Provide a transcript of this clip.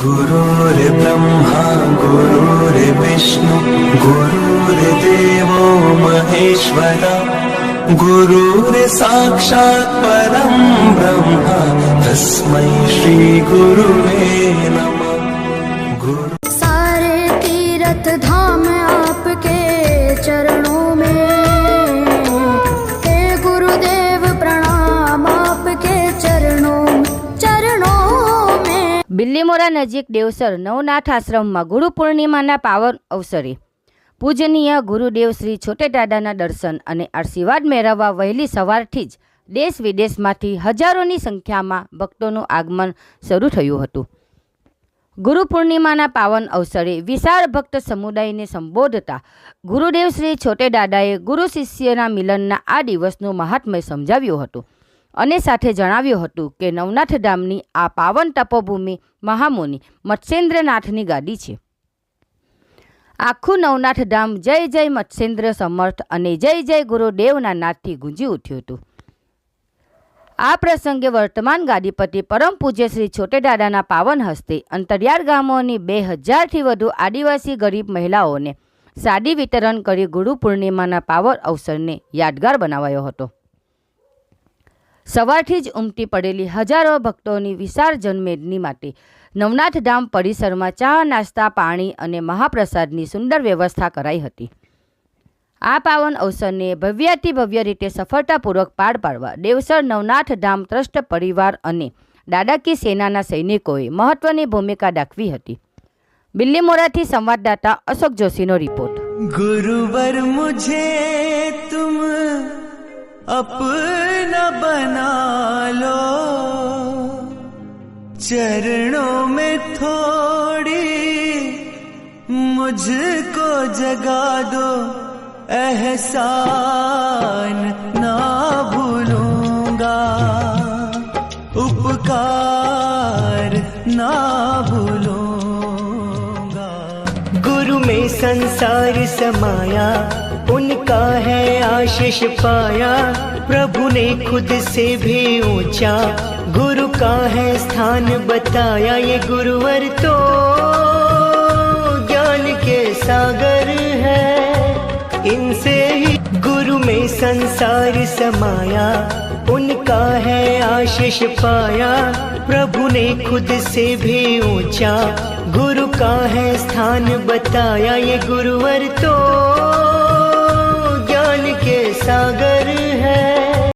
गुरुर्ब्रह्मा गुरुर्विष्णु गुरुर्देवो महेश्वरा गुरुर्साक्षात् परं ब्रह्म तस्मै श्री गुरुवे नमः। गुरु सारे तीर्थ धाम आपके चरणों में, हे गुरुदेव प्रणाम आपके चरणों में। બિલ્લીમોરા નજીક દેવસર નવનાથ આશ્રમમાં ગુરુ પૂર્ણિમાના પાવન અવસરે પૂજનીય ગુરુદેવ શ્રી છોટે દાદાના દર્શન અને આશીર્વાદ મેળવવા વહેલી સવારથી જ દેશ વિદેશમાંથી હજારોની સંખ્યામાં ભક્તોનું આગમન શરૂ થયું હતું. ગુરુ પૂર્ણિમાના પાવન અવસરે વિશાળ ભક્ત સમુદાયને સંબોધતા ગુરુદેવ શ્રી છોટે દાદાએ ગુરુ શિષ્યના મિલનના આ દિવસનું મહાત્મ્ય સમજાવ્યું હતું અને સાથે જણાવ્યું હતું કે નવનાથ ધામની આ પાવન તપોભૂમિ મહામુનિ મત્સ્યેન્દ્રનાથની ગાદી છે. આખું નવનાથ ધામ જય જય મત્સ્યેન્દ્ર સમર્થ અને જય જય ગુરુદેવના નાદથી ગુંજી ઉઠ્યું હતું. આ પ્રસંગે વર્તમાન ગાદીપતિ પરમ પૂજ્ય શ્રી છોટે દાદાના પાવન હસ્તે અંતરિયાળ ગામોની 2000થી વધુ આદિવાસી ગરીબ મહિલાઓને સાદી વિતરણ કરી ગુરુ પૂર્ણિમાના પાવન અવસરને યાદગાર બનાવાયો હતો. સવારથી જ ઉમટી પડેલી હજારો ભક્તોની વિશાળ જનમેદની માટે નવનાથ ધામ પરિસરમાં ચા, નાસ્તા, પાણી અને મહાપ્રસાદની સુંદર વ્યવસ્થા કરાઈ હતી. આ પાવન અવસરને ભવ્યાતિ ભવ્ય રીતે સફળતાપૂર્વક પાર પાડવા દેવસર નવનાથ ધામ ટ્રસ્ટ પરિવાર અને દાદા કી સેનાના સૈનિકોએ મહત્વની ભૂમિકા દાખવી હતી. બિલ્લીમોરાથી સંવાદદાતા અશોક જોશીનો રિપોર્ટ. गुरुवर मुझे तुम अपना बना लो, चरणों में थोड़ी मुझको जगा दो, एहसान ना भूलूंगा, उपकार ना भूलूंगा। गुरु में संसार समाया, उनका है आशीष पाया, प्रभु ने खुद से भी ऊंचा गुरु का है स्थान बताया। ये गुरुवर तो ज्ञान के सागर है, इनसे ही गुरु में संसार समाया, उनका है आशीष पाया, प्रभु ने खुद से भी ऊंचा गुरु का है स्थान बताया। ये गुरुवर तो ज्ञान के सागर